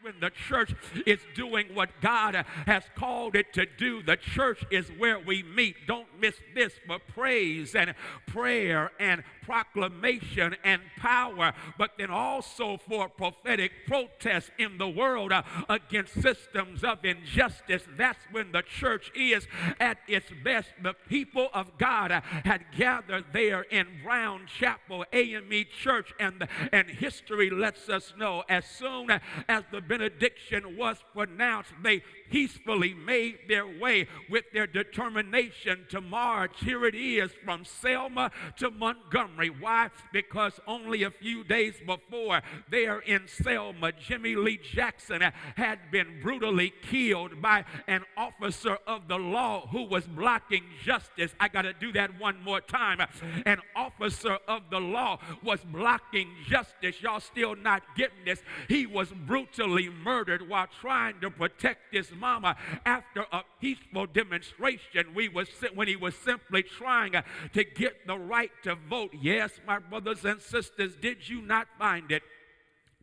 when the church is doing what God has called it to do. The church is where we meet. Don't miss this for praise and prayer and proclamation and power, but then also for prophetic protest in the world against systems of injustice. That's when the church is at its best. The people of God had gathered there in Brown Chapel AME Church, and history lets us know as soon as the benediction was pronounced, they peacefully made their way with their determination to march. Here it is from Selma to Montgomery. Why? Because only a few days before, there in Selma, Jimmy Lee Jackson had been brutally killed by an officer of the law who was blocking justice. I got to do that one more time. An officer of the law was blocking justice. Y'all still not getting this. He was brutally murdered while trying to protect his mama after a peaceful demonstration when he was simply trying to get the right to vote. Yes, my brothers and sisters, did you not find it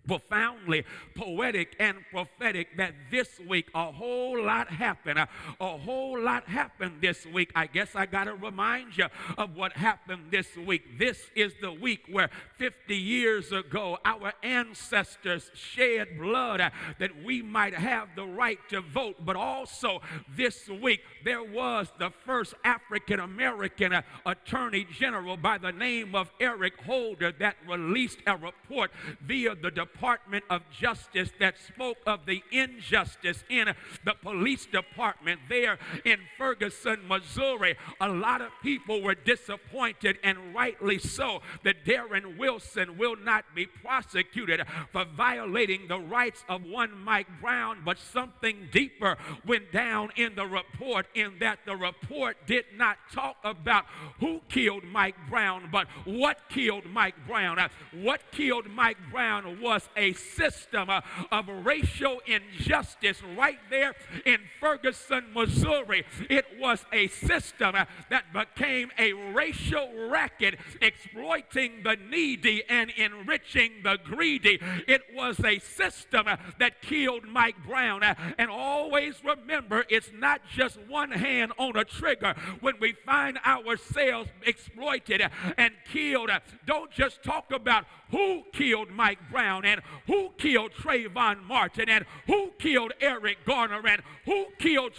profoundly poetic and prophetic that this week a whole lot happened? A whole lot happened this week. I guess I got to remind you of what happened this week. This is the week where 50 years ago our ancestors shed blood that we might have the right to vote. But also this week there was the first African American attorney general by the name of Eric Holder that released a report via the Department of Justice that spoke of the injustice in the police department there in Ferguson, Missouri. A lot of people were disappointed, and rightly so, that Darren Wilson will not be prosecuted for violating the rights of one Mike Brown. But something deeper went down in the report, in that the report did not talk about who killed Mike Brown, but what killed Mike Brown. What killed Mike Brown was a system of racial injustice right there in Ferguson, Missouri. It was a system that became a racial racket, exploiting the needy and enriching the greedy. It was a system that killed Mike Brown. And always remember, it's not just one hand on a trigger when we find ourselves exploited and killed. Don't just talk about who killed Mike Brown and who killed Trayvon Martin and who killed Eric Garner and who killed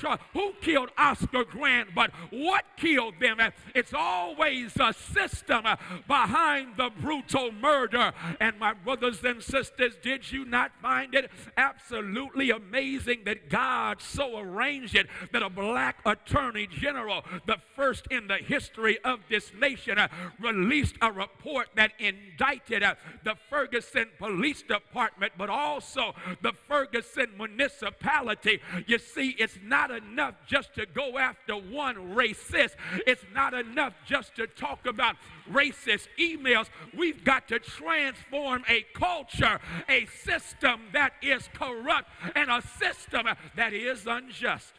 Oscar Grant, but what killed them. It's always a system behind the brutal murder. And my brothers and sisters, did you not find it absolutely amazing that God so arranged it that a black attorney general, the first in the history of this nation, released a report that indicted the Ferguson Police Department, but also the Ferguson municipality. You see, it's not enough just to go after one racist. It's not enough just to talk about racist emails. We've got to transform a culture, a system that is corrupt, and a system that is unjust.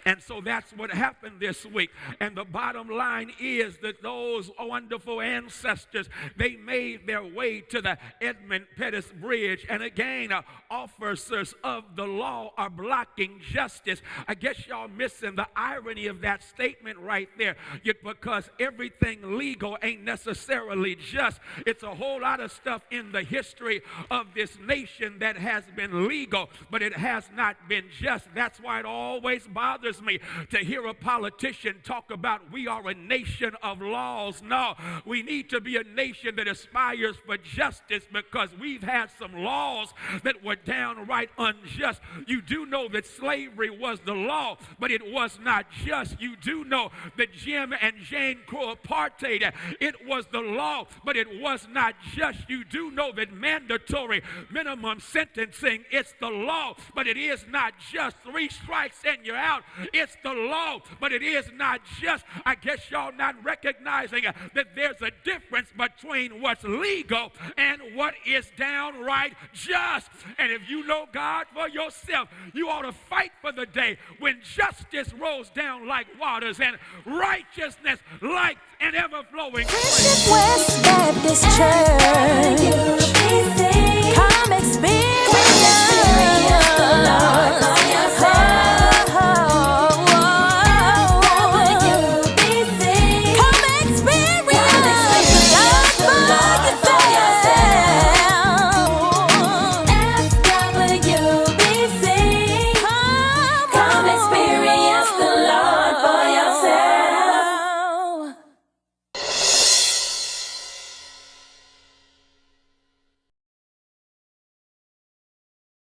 And so that's what happened this week. And the bottom line is that those wonderful ancestors, they made their way to the Edmund Pettus Bridge. And again, officers of the law are blocking justice. I guess y'all missing the irony of that statement right there. Because everything legal ain't necessarily just. It's a whole lot of stuff in the history of this nation that has been legal, but it has not been just. That's why it always bothers me to hear a politician talk about we are a nation of laws. No, we need to be a nation that aspires for justice, because we've had some laws that were downright unjust. You do know that slavery was the law, but it was not just. You do know that Jim and Jane Crow apartheid, it was the law, but it was not just. You do know that mandatory minimum sentencing, it's the law, but it is not just. 3 strikes and you're out. It's the law, but it is not just. I guess y'all not recognizing that there's a difference between what's legal and what is downright just. And if you know God for yourself, you ought to fight for the day when justice rolls down like waters and righteousness like an ever-flowing. West Baptist Church.